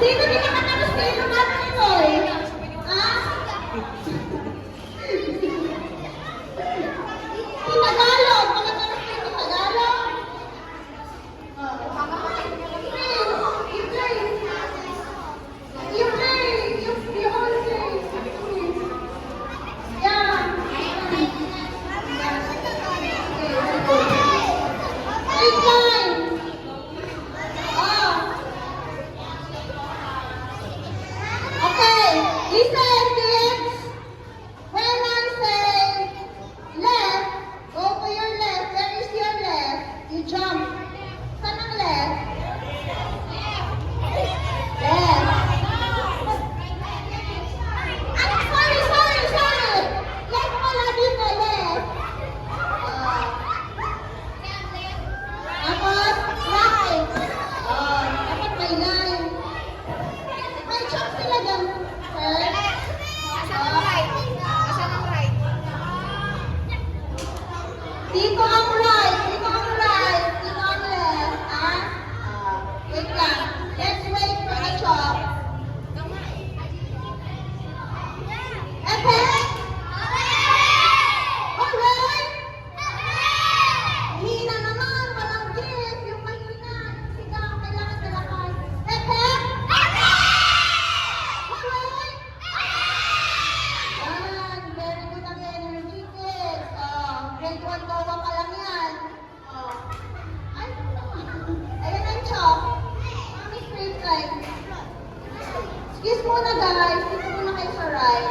Sino din nakatanos kayo ng mga Pinoy? Ha? Sa Tagalog, makatanos kayo ng Tagalog? Listen, kids. When I say left, go to your left. Where is your left? You jump. Saan ang left? Left. Sorry. Left pala dito, left. Tapos, right. Dapat may line. May jump sila dyan. Dito ang right, dito ang left, ha? Wait lang. Let's wait for the chop. Effect? Alright? Hina naman, walang gift. Yung mahina, siga, kailangan talakas. Effect? Alright? Yan, very good ang energy, kids. Grade 1 gawa pa lang yan. Ay, ayan ang chop. Mami straight line. Excuse muna guys. Dito muna kayo sa right.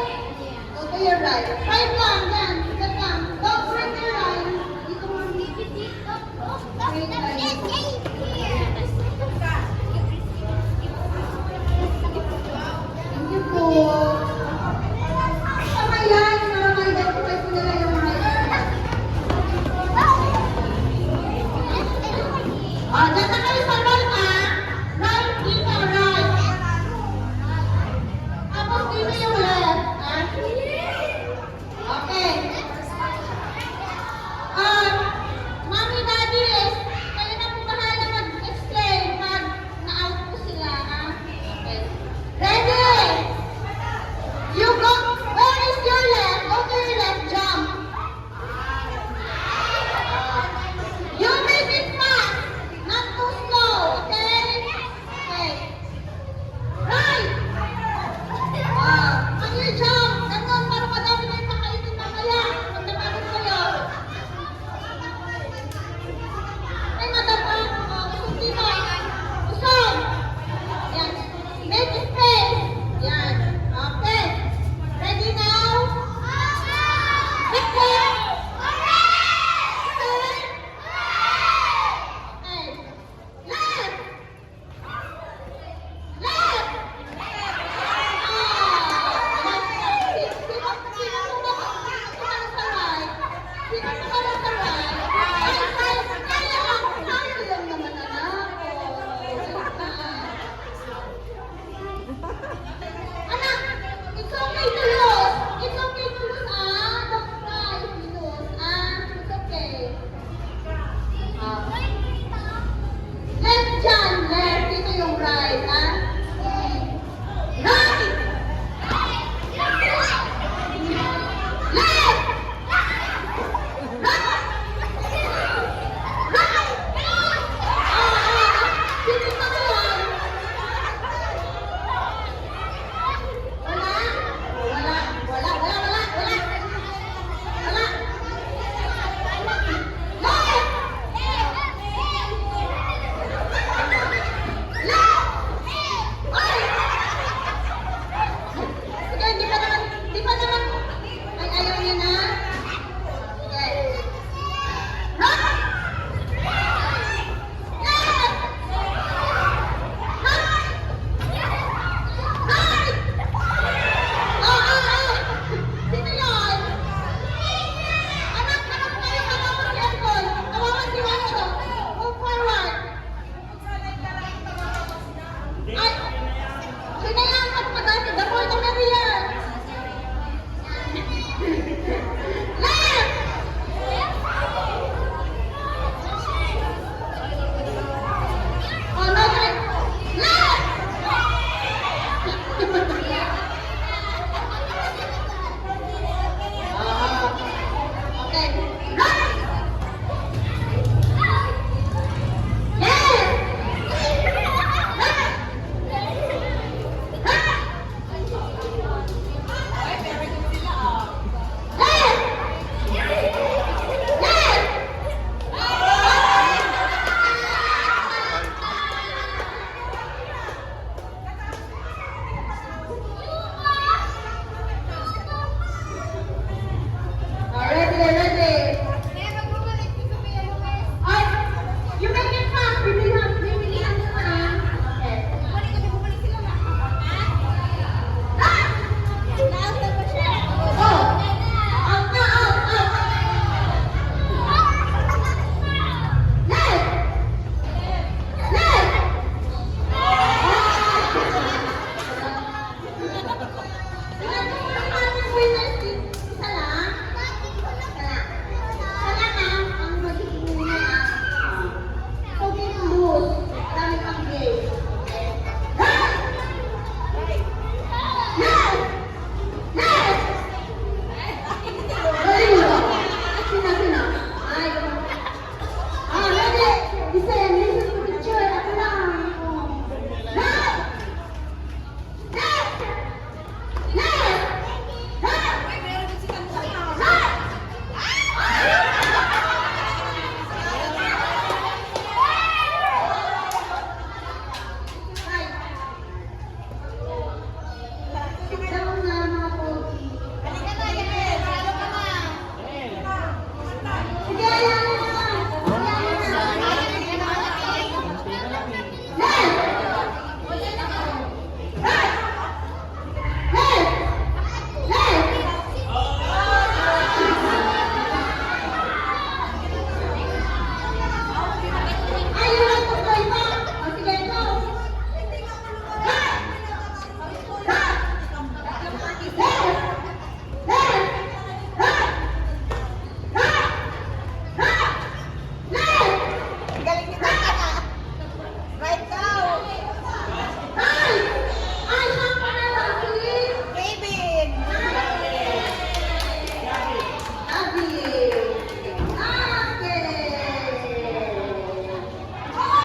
Go to your right. Right lang, yan. Yan lang. Don't break your line. Dito muna. Straight line. Thank you po. Kamayan, identify po nila yung right. Dyan na